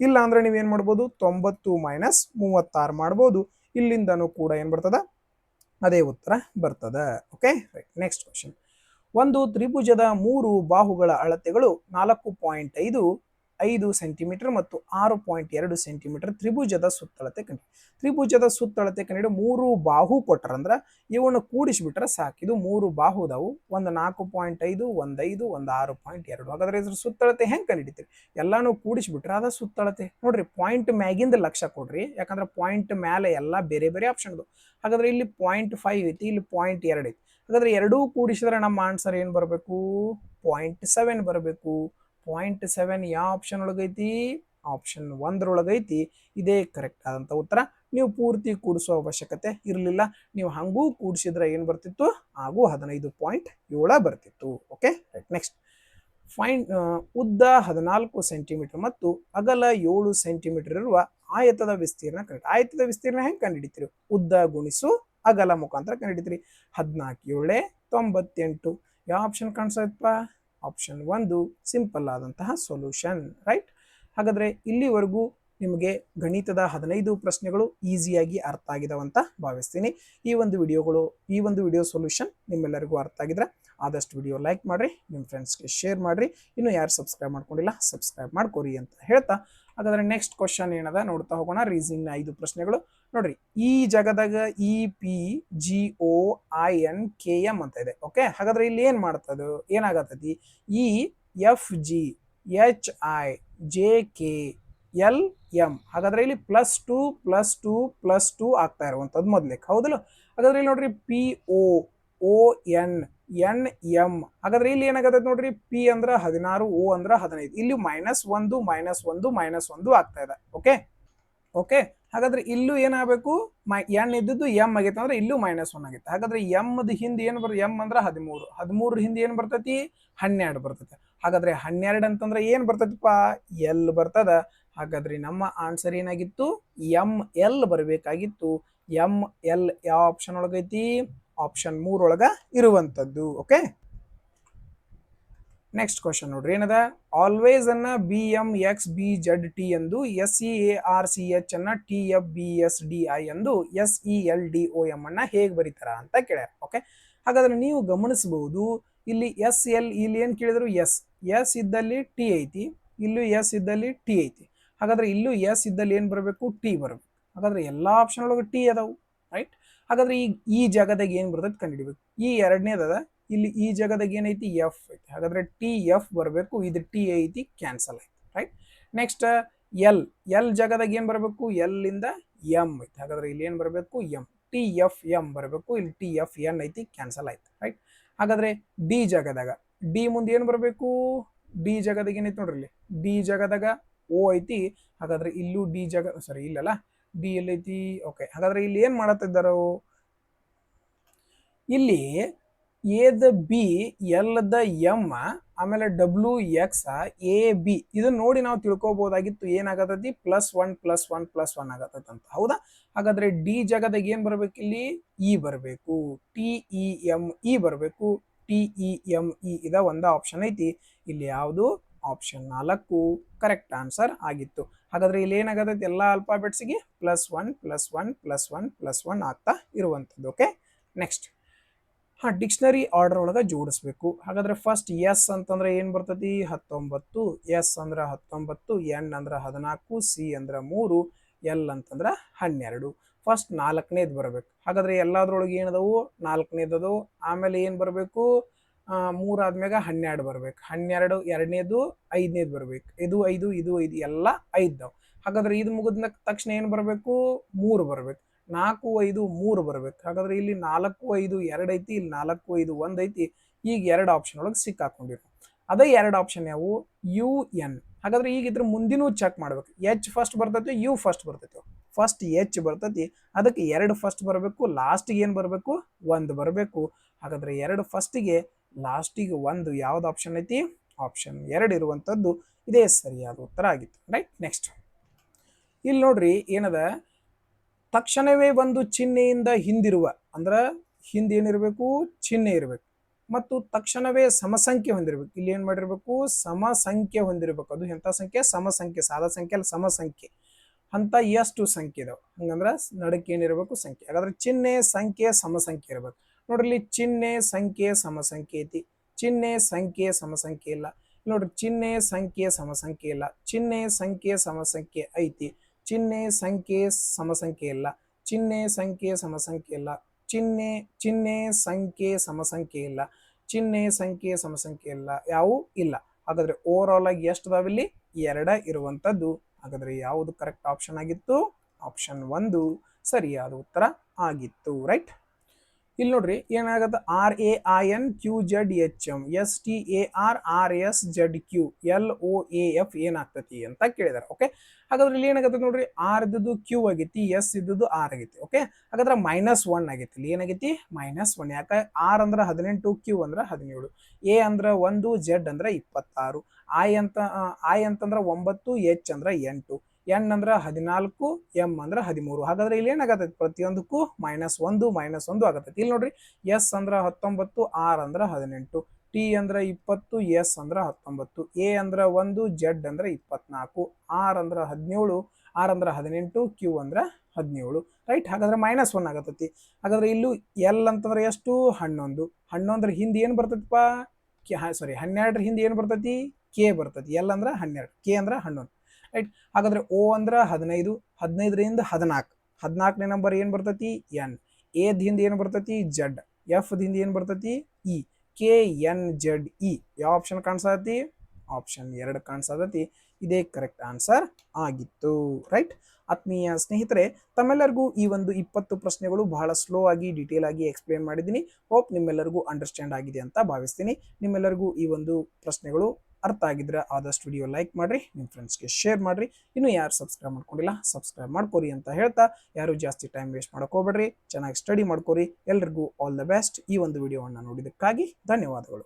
ಇಲ್ಲ ಅಂದ್ರೆ ನೀವೇನ್ ಮಾಡ್ಬೋದು? 90 - 36 ಮಾಡ್ಬೋದು. ಇಲ್ಲಿಂದನೂ ಕೂಡ ಏನ್ ಬರ್ತದ? ಅದೇ ಉತ್ತರ ಬರ್ತದ. Okay, next question. ಒಂದು ತ್ರಿಭುಜದ 3 ಬಾಹುಗಳ ಅಳತೆಗಳು 4.5 ಸೆಂಟಿಮೀಟರ್ ಮತ್ತು 6.2 ಸೆಂಟಿಮೀಟರ್. ತ್ರಿಭುಜದ ಸುತ್ತಳತೆ ಕಂಡು. ತ್ರಿಭುಜದ ಸುತ್ತಳತೆ ಕಂಡು 3 ಬಾಹು ಕೊಟ್ಟರಂದ್ರ ಇವನ್ನ ಕೂಡಿಸಿಬಿಟ್ರೆ ಸಾಕು. ಇದು 3 ಬಾಹು ಅದಾವು. ಒಂದು 4.5, ಒಂದು 5, ಒಂದು 6.2. ಹಾಗಾದ್ರೆ ಇದ್ರ ಸುತ್ತಳತೆ ಹೆಂಗ್ ಕಂಡಿಡಿತೀರಿ? ಎಲ್ಲಾನು ಕೂಡಿಸಿಬಿಟ್ರೆ ಅದ ಸುತ್ತಳತೆ. ನೋಡ್ರಿ, ಪಾಯಿಂಟ್ ಮ್ಯಾಗಿಂದ ಲಕ್ಷ ಕೊಡ್ರಿ, ಯಾಕಂದ್ರೆ ಪಾಯಿಂಟ್ ಮೇಲೆ ಎಲ್ಲ ಬೇರೆ ಬೇರೆ ಆಪ್ಷನ್ ಅದು. ಹಾಗಾದ್ರೆ ಇಲ್ಲಿ 0.5 ಐತಿ, ಇಲ್ಲಿ 0.2 ಐತಿ. ಹಾಗಾದ್ರೆ ಎರಡೂ ಕೂಡಿಸಿದ್ರೆ ನಮ್ಮ ಆನ್ಸರ್ ಏನ್ ಬರಬೇಕು? 0.7 ಬರಬೇಕು. 0.7 ಯಾವ ಆಪ್ಷನ್ ಒಳಗೈತಿ? ಆಪ್ಷನ್ 1ರೊಳಗೈತಿ. ಇದೇ ಕರೆಕ್ಟ್ ಆದಂತ ಉತ್ತರ. ನೀವು ಪೂರ್ತಿ ಕೂಡಿಸೋ ಅವಶ್ಯಕತೆ ಇರಲಿಲ್ಲ. ನೀವು ಹಂಗೂ ಕೂಡಿಸಿದ್ರೆ ಏನ್ ಬರ್ತಿತ್ತು? ಹಾಗೂ 15.7 ಬರ್ತಿತ್ತು. Okay, next. ಉದ್ದ 14 ಸೆಂಟಿಮೀಟರ್ ಮತ್ತು ಅಗಲ 7 ಸೆಂಟಿಮೀಟರ್ ಇರುವ ಆಯತದ ವಿಸ್ತೀರ್ಣ ಕಂಡು. ಆಯತದ ವಿಸ್ತೀರ್ಣ ಹೆಂಗೆ ಕಂಡುಹಿಡಿತೀರಿ? ಉದ್ದ ಗುಣಿಸು ಅಗಲ ಮುಖಾಂತರ ಕಂಡುಹಿಡಿತೀರಿ. 14 7 98. ಯಾವ ಆಪ್ಷನ್ ಕಾಣಿಸಪ್ಪ? ಆಪ್ಷನ್ 1 ಸಿಂಪಲ್ ಆದಂತಹ ಸೊಲ್ಯೂಷನ್. ರೈಟ್. ಹಾಗಾದ್ರೆ ಇಲ್ಲಿವರೆಗೂ ನಿಮಗೆ ಗಣಿತದ 15 ಪ್ರಶ್ನೆಗಳು ಈಸಿಯಾಗಿ ಅರ್ಥ ಆಗಿದಾವಂತ ಭಾವಿಸ್ತೀನಿ. ಈ ಒಂದು ವಿಡಿಯೋ ಸೊಲ್ಯೂಷನ್ ನಿಮ್ಮೆಲ್ಲರಿಗೂ ಅರ್ಥ ಆಗಿದ್ರೆ ಆದಷ್ಟು ವಿಡಿಯೋ ಲೈಕ್ ಮಾಡ್ರಿ, ನಿಮ್ಮ ಫ್ರೆಂಡ್ಸ್ಗೆ ಶೇರ್ ಮಾಡ್ರಿ. ಇನ್ನು ಯಾರು ಸಬ್ಸ್ಕ್ರೈಬ್ ಮಾಡ್ಕೊಂಡಿಲ್ಲ ಸಬ್ಸ್ಕ್ರೈಬ್ ಮಾಡ್ಕೋರಿ ಅಂತ ಹೇಳ್ತಾ, ಹಾಗಾದ್ರೆ ನೆಕ್ಸ್ಟ್ ಕ್ವಶನ್ ಏನದ ನೋಡ್ತಾ ಹೋಗೋಣ. ರೀಸನಿಂಗ್ ನ 5 ಪ್ರಶ್ನೆಗಳು ನೋಡ್ರಿ. ಈ ಜಾಗದಾಗ EPGOINKM ಅಂತ ಇದೆ. ಓಕೆ, ಹಾಗಾದ್ರೆ ಇಲ್ಲಿ ಏನ್ ಮಾಡ್ತದ? ಏನಾಗತ್ತತಿ? EFGHIJKLM. ಹಾಗಾದ್ರೆ ಇಲ್ಲಿ +2 +2 +2 ಆಗ್ತಾ ಇರುವಂತದ್ದು ಮೊದ್ಲೇಕ್, ಹೌದಲ್ಲ? ಹಾಗಾದ್ರೆ ಇಲ್ಲಿ ನೋಡ್ರಿ POONNM. ಹಾಗಾದ್ರೆ ಇಲ್ಲಿ ಏನಾಗತ್ತೈತಿ ನೋಡ್ರಿ, P ಅಂದ್ರ 16, O ಅಂದ್ರ 15. ಇಲ್ಲಿ -1 -1 -1 ಆಗ್ತಾ ಇದೆ. ಓಕೆ ಓಕೆ, ಹಾಗಾದ್ರೆ ಇಲ್ಲೂ ಏನಾಗಬೇಕು? N ಇದ್ದದ್ದು M ಆಗೈತೆ ಅಂದ್ರೆ ಇಲ್ಲೂ -1 ಆಗೈತೆ. ಹಾಗಾದ್ರೆ M ಹಿಂದೆ ಏನು ಬರ್ತದೆ? M ಅಂದ್ರೆ 13. 13 ಹಿಂದೆ ಏನು ಬರ್ತೈತಿ? 12 ಬರ್ತೈತೆ. ಹಾಗಾದ್ರೆ 12 ಅಂತಂದ್ರೆ ಏನ್ ಬರ್ತೈತಿಪ್ಪ? L ಬರ್ತದ. ಹಾಗಾದ್ರೆ ನಮ್ಮ ಆನ್ಸರ್ ಏನಾಗಿತ್ತು? ML ಬರಬೇಕಾಗಿತ್ತು. ML ಯಾವ ಆಪ್ಷನ್ ಒಳಗೈತಿ? ಆಪ್ಷನ್ 3 ಒಳಗ ಇರುವಂತದ್ದು. ಓಕೆ, ನೆಕ್ಸ್ಟ್ ಕ್ವಶನ್ ನೋಡ್ರಿ ಏನದ, ಆಲ್ವೇಸ್ ಅನ್ನ BMXBZT ಎಂದು SEARCH ಅನ್ನ TFBSDI ಎಂದು SELDOM ಅನ್ನ ಹೇಗೆ ಬರೀತಾರ ಅಂತ ಕೇಳ್ಯಾರ. ಓಕೆ, ಹಾಗಾದ್ರೆ ನೀವು ಗಮನಿಸಬಹುದು ಇಲ್ಲಿ ಇಲ್ಲಿ ಏನ್ ಕೇಳಿದ್ರು ಎಸ್ ಇದ್ದಲ್ಲಿ ಟಿ ಐತಿ, ಇಲ್ಲೂ ಎಸ್ ಇದ್ದಲ್ಲಿ ಟಿ ಐತಿ. ಹಾಗಾದ್ರೆ ಇಲ್ಲೂ ಎಸ್ ಇದ್ದಲ್ಲಿ ಏನ್ ಬರಬೇಕು, ಟಿ ಬರಬೇಕು. ಹಾಗಾದ್ರೆ ಎಲ್ಲಾ ಆಪ್ಷನ್ ಒಳಗೆ ಟಿ ಅದಾವು, ರೈಟ್. ಹಾಗಾದ್ರೆ ಈಗ ಈ ಜಾಗದಾಗ ಏನ್ ಬರ್ತೈತಿ ಕಂಡುಹಿಡಿಬೇಕು. ಈ ಎರಡನೇದ ಇಲ್ಲಿ ಈ ಜಾಗದಾಗ ಏನೈತಿ ಎಫ್ ಐತಿ. ಹಾಗಾದ್ರೆ ಟಿ ಎಫ್ ಬರಬೇಕು, ಇದು ಟಿ ಐತಿ, ಕ್ಯಾನ್ಸಲ್ ಐತಿ, ರೈಟ್. ನೆಕ್ಸ್ಟ್ ಎಲ್ ಜಾಗದಾಗ ಏನ್ ಬರಬೇಕು, ಎಲ್ ಇಂದ ಎಂ ಐತಿ. ಹಾಗಾದ್ರೆ ಇಲ್ಲಿ ಏನ್ ಬರಬೇಕು, ಎಂ. ಟಿ ಎಫ್ ಎಂ ಬರಬೇಕು, ಇಲ್ಲಿ ಟಿ ಎಫ್ ಎನ್ ಐತಿ, ಕ್ಯಾನ್ಸಲ್ ಆಯ್ತು, ರೈಟ್. ಹಾಗಾದ್ರೆ ಡಿ ಜಾಗದಾಗ ಡಿ ಮುಂದೆ ಏನ್ ಬರಬೇಕು, ಡಿ ಜಾಗದಾಗ ಏನೈತಿ ನೋಡ್ರಿ, ಇಲ್ಲಿ ಡಿ ಜಾಗದಾಗ ಓ ಐತಿ. ಹಾಗಾದ್ರೆ ಇಲ್ಲೂ ಡಿ ಜಾಗ ಸಾರಿ ಇಲ್ಲಲ್ಲ, ಡಿ ಎಲ್ಲೈತಿ. ಓಕೆ, ಹಾಗಾದ್ರೆ ಇಲ್ಲಿ ಏನ್ ಮಾಡತ್ತಿದ್ದಾರ, ಇಲ್ಲಿ ಎದ ಬಿ ಎಲ್ದ ಎಂ ಆಮೇಲೆ ಡಬ್ಲ್ಯೂ ಎಕ್ಸ್ ಎ ಬಿ ಇದನ್ನ ನೋಡಿ ನಾವು ತಿಳ್ಕೊಬಹುದಾಗಿತ್ತು ಏನಾಗತೈತಿ +1+1+1 ಆಗತೈತಿ ಅಂತ, ಹೌದಾ. ಹಾಗಾದ್ರೆ ಡಿ ಜಾಗದಾಗ ಏನ್ ಬರ್ಬೇಕು, ಇಲ್ಲಿ ಇ ಬರಬೇಕು, TEME ಬರಬೇಕು, TEME ಇದ ಒಂದ ಆಪ್ಷನ್ ಐತಿ. ಇಲ್ಲಿ ಯಾವುದು ಆಪ್ಷನ್ 4 ಕರೆಕ್ಟ್ ಆನ್ಸರ್ ಆಗಿತ್ತು. ಹಾಗಾದ್ರೆ ಇಲ್ಲಿ ಏನಾಗತೈತಿ, ಎಲ್ಲಾ ಆಲ್ಫಾಬೆಟ್ಸ್ಗೆ +1+1+1+1 ಆಗ್ತಾ ಇರುವಂತದ್ದು. ಓಕೆ, ನೆಕ್ಸ್ಟ್ ಡಿಕ್ಷನರಿ ಆರ್ಡರ್ ಒಳಗ ಜೋಡಿಸ್ಬೇಕು. ಹಾಗಾದ್ರೆ ಫಸ್ಟ್ ಎಸ್ ಅಂತಂದ್ರೆ ಏನ್ ಬರ್ತೈತಿ, 19, ಎಸ್ ಅಂದ್ರ 19, ಎನ್ ಅಂದ್ರ 14, ಸಿ ಅಂದ್ರ 3, ಎಲ್ ಅಂತಂದ್ರ 12. ಫಸ್ಟ್ 4ನೇದು ಬರಬೇಕು. ಹಾಗಾದ್ರೆ ಎಲ್ಲಾದ್ರೊಳಗೆ ಏನದವು, 4ನೇದವು. ಆಮೇಲೆ ಏನ್ ಬರಬೇಕು, 3 ಆದ್ಮ್ಯಾಗ 12 ಬರ್ಬೇಕು. 12 ಎರಡನೇದು, 5ನೇದು ಬರ್ಬೇಕು. ಇದು 5, ಇದು 5, ಎಲ್ಲ 5. ಹಾಗಾದ್ರೆ ಇದು ಮುಗಿದ ತಕ್ಷಣ ಏನ್ ಬರಬೇಕು, 3 ಬರ್ಬೇಕು. 4, 5, 3 ಬರ್ಬೇಕು. ಹಾಗಾದ್ರೆ ಇಲ್ಲಿ 4, 5, 2 ಐತಿ, ಇಲ್ಲಿ 4, 5, 1 ಐತಿ. ಈಗ 2 ಆಪ್ಷನ್ ಒಳಗೆ ಸಿಕ್ಕಾಕೊಂಡಿರು. ಅದೇ 2 ಆಪ್ಷನ್ ಯಾವು, ಯು ಎನ್. ಹಾಗಾದ್ರೆ ಈಗ ಇದ್ರ ಮುಂದಿನೂ ಚೆಕ್ ಮಾಡ್ಬೇಕು. ಎಚ್ ಫಸ್ಟ್ ಬರ್ತೈತಿ, ಯು ಫಸ್ಟ್ ಬರ್ತೈತಿ. ಫಸ್ಟ್ ಎಚ್ ಬರ್ತೈತಿ, ಅದಕ್ಕೆ 2 ಫಸ್ಟ್ ಬರಬೇಕು, ಲಾಸ್ಟಿಗೆ ಏನ್ ಬರಬೇಕು, 1 ಬರಬೇಕು. ಹಾಗಾದ್ರೆ 2 ಫಸ್ಟಿಗೆ, ಲಾಸ್ಟಿಗೆ 1 ಯಾವ್ದು ಆಪ್ಷನ್ ಐತಿ, ಆಪ್ಷನ್ 2 ಇರುವಂತದ್ದು ಇದೇ ಸರಿಯಾದ ಉತ್ತರ ಆಗಿತ್ತು, ರೈಟ್. ನೆಕ್ಸ್ಟ್ ಇಲ್ಲಿ ನೋಡ್ರಿ ಏನದ, ತಕ್ಷಣವೇ ಒಂದು ಚಿಹ್ನೆಯಿಂದ ಹಿಂದಿರುವ ಅಂದ್ರ ಹಿಂದೆ ಏನಿರಬೇಕು, ಚಿಹ್ನೆ ಇರಬೇಕು. ಮತ್ತು ತಕ್ಷಣವೇ ಸಮಸಂಖ್ಯೆ ಹೊಂದಿರಬೇಕು. ಇಲ್ಲಿ ಏನ್ ಮಾಡಿರ್ಬೇಕು, ಸಮಸಂಖ್ಯೆ ಹೊಂದಿರಬೇಕು. ಅದು ಎಂತ ಸಂಖ್ಯೆ, ಸಮಸಂಖ್ಯೆ. ಸಾದಾ ಸಂಖ್ಯೆ ಅಲ್ಲ, ಸಮಸಂಖ್ಯೆ ಅಂತ ಎಷ್ಟು ಸಂಖ್ಯೆ ಇದಾವೆ, ಹಂಗಂದ್ರ ನಡಕ್ಕೆ ಏನಿರಬೇಕು, ಸಂಖ್ಯೆ. ಹಾಗಾದ್ರೆ ಚಿಹ್ನೆ, ಸಂಖ್ಯೆ, ಸಮಸಂಖ್ಯೆ ಇರಬೇಕು. ನೋಡ್ರಿ, ಚಿಹ್ನೆ, ಸಂಖ್ಯೆ, ಸಮಸಂಖ್ಯೆ ಐತಿ. ಚಿಹ್ನೆ, ಸಂಖ್ಯೆ, ಸಮಸಂಖ್ಯೆ ಇಲ್ಲ. ನೋಡ್ರಿ, ಚಿಹ್ನೆ, ಸಂಖ್ಯೆ, ಸಮಸಂಖ್ಯೆ ಇಲ್ಲ. ಚಿಹ್ನೆ, ಸಂಖ್ಯೆ, ಸಮಸಂಖ್ಯೆ ಐತಿ. ಚಿಹ್ನೆ, ಸಂಖ್ಯೆ, ಸಮಸಂಖ್ಯೆ ಇಲ್ಲ. ಚಿಹ್ನೆ, ಸಂಖ್ಯೆ, ಸಮಸಂಖ್ಯೆ ಇಲ್ಲ. ಚಿಹ್ನೆ, ಸಂಖ್ಯೆ, ಸಮಸಂಖ್ಯೆ ಇಲ್ಲ. ಚಿಹ್ನೆ, ಸಂಖ್ಯೆ, ಸಮಸಂಖ್ಯೆ ಇಲ್ಲ, ಯಾವು ಇಲ್ಲ. ಹಾಗಾದ್ರೆ ಓವರ್ ಆಲ್ ಆಗಿ ಎಷ್ಟು ಅದಾವಿಲ್ಲಿ, 2 ಇರುವಂತದ್ದು. ಹಾಗಾದ್ರೆ ಯಾವುದು ಕರೆಕ್ಟ್ ಆಪ್ಷನ್ ಆಗಿತ್ತು, ಆಪ್ಷನ್ 1 ಸರಿಯಾದ ಉತ್ತರ ಆಗಿತ್ತು, ರೈಟ್. ಇಲ್ಲಿ ನೋಡ್ರಿ ಏನಾಗತ್ತೆ, RAINQZHM STARRSZQ LOAF ಏನಾಗ್ತತಿ ಅಂತ ಕೇಳಿದಾರೆ. ಓಕೆ, ಹಾಗಾದ್ರೆ ಇಲ್ಲಿ ಏನಾಗತ್ತೆ ನೋಡ್ರಿ, ಆರ್ ಇದ್ದದ್ದು ಕ್ಯೂ ಆಗೈತಿ, ಎಸ್ ಇದ್ದದ್ದು ಆರ್ ಆಗೈತಿ. ಓಕೆ, ಹಾಗಾದ್ರೆ -1 ಆಗೈತಿ. ಇಲ್ಲಿ ಏನಾಗೈತಿ, -1. ಯಾಕೆ, ಆರ್ ಅಂದ್ರ 18, ಕ್ಯೂ ಅಂದ್ರ 17, ಎ ಅಂದ್ರ 1, ಜೆಡ್ ಅಂದ್ರ 26, ಐ ಅಂತಂದ್ರ 9, ಎಚ್ ಅಂದ್ರ 8, ಎನ್ ಅಂದ್ರ 14, ಎಂ ಅಂದ್ರ 13. ಹಾಗಾದ್ರೆ ಇಲ್ಲಿ ಏನಾಗತ್ತೈತಿ, ಪ್ರತಿಯೊಂದಕ್ಕೂ -1 ಆಗತೈತಿ. ಇಲ್ಲಿ ನೋಡ್ರಿ, ಎಸ್ ಅಂದ್ರ 19, ಆರ್ ಅಂದ್ರ 18, ಟಿ ಅಂದ್ರ 20, ಎಸ್ ಅಂದ್ರ 19, ಎ ಅಂದ್ರ 1, ಜೆಡ್ ಅಂದ್ರ 24, ಆರ್ ಅಂದ್ರ 17, ಆರ್ ಅಂದ್ರ 18, ಕ್ಯೂ ಅಂದ್ರ 17, ರೈಟ್. ಹಾಗಾದ್ರೆ -1 ಆಗತೈತಿ. ಹಾಗಾದ್ರೆ ಇಲ್ಲೂ ಎಲ್ ಅಂತಂದ್ರೆ ಎಷ್ಟು, 11. 11ರ ಹಿಂದೆ ಏನ್ ಬರ್ತೈತಿಪ್ಪ, ಸಾರಿ 12ರ ಹಿಂದೆ ಏನ್ ಬರ್ತೈತಿ, ಕೆ ಬರ್ತೈತಿ. ಎಲ್ ಅಂದ್ರ 12, ಕೆ ಅಂದ್ರ 11, ರೈಟ್. ಹಾಗಾದ್ರೆ ಓ ಅಂದ್ರ 15, 15ರಿಂದ 14, 14ನೇ ನಂಬರ್ ಏನ್ ಬರ್ತೈತಿ, ಎನ್. ಎದ್ ಹಿಂದೆ ಏನ್ ಬರ್ತೈತಿ, ಜೆಡ್. ಎಫ್ ಹಿಂದೆ ಏನ್ ಬರ್ತೈತಿ, ಇ. KNZE ಯಾವ ಆಪ್ಷನ್ ಕಾಣಿಸತಿ, ಆಪ್ಷನ್ 2 ಕಾಣಿಸತೈತಿ. ಇದೇ ಕರೆಕ್ಟ್ ಆನ್ಸರ್ ಆಗಿತ್ತು, ರೈಟ್. ಆತ್ಮೀಯ ಸ್ನೇಹಿತರೆ, ತಮ್ಮೆಲ್ಲರಿಗೂ ಈ ಒಂದು 20 ಪ್ರಶ್ನೆಗಳು ಬಹಳ ಸ್ಲೋ ಆಗಿ ಡೀಟೇಲ್ ಆಗಿ ಎಕ್ಸ್ಪ್ಲೇನ್ ಮಾಡಿದ್ದೀನಿ. ಹೋಪ್ ನಿಮ್ಮೆಲ್ಲರಿಗೂ ಅಂಡರ್ಸ್ಟ್ಯಾಂಡ್ ಆಗಿದೆ ಅಂತ ಭಾವಿಸ್ತೀನಿ. ನಿಮ್ಮೆಲ್ಲರಿಗೂ ಈ ಒಂದು ಪ್ರಶ್ನೆಗಳು ಅರ್ಥ ಆಗಿದ್ರೆ ಆದಷ್ಟು ವಿಡಿಯೋ ಲೈಕ್ ಮಾಡ್ರಿ, ನಿಮ್ಮ ಫ್ರೆಂಡ್ಸ್ಗೆ ಶೇರ್ ಮಾಡ್ರಿ. ಇನ್ನು ಯಾರು ಸಬ್ಸ್ಕ್ರೈಬ್ ಮಾಡ್ಕೊಂಡಿಲ್ಲ ಸಬ್ಸ್ಕ್ರೈಬ್ ಮಾಡ್ಕೋರಿ ಅಂತ ಹೇಳ್ತಾ, ಯಾರು ಜಾಸ್ತಿ ಟೈಮ್ ವೇಸ್ಟ್ ಮಾಡಕ್ ಹೋಗ್ಬೇಡ್ರಿ, ಚೆನ್ನಾಗಿ ಸ್ಟಡಿ ಮಾಡ್ಕೋರಿ. ಎಲ್ರಿಗೂ ಆಲ್ ದ ಬೆಸ್ಟ್. ಈ ಒಂದು ವಿಡಿಯೋವನ್ನು ನೋಡಿದ್ದಕ್ಕಾಗಿ ಧನ್ಯವಾದಗಳು.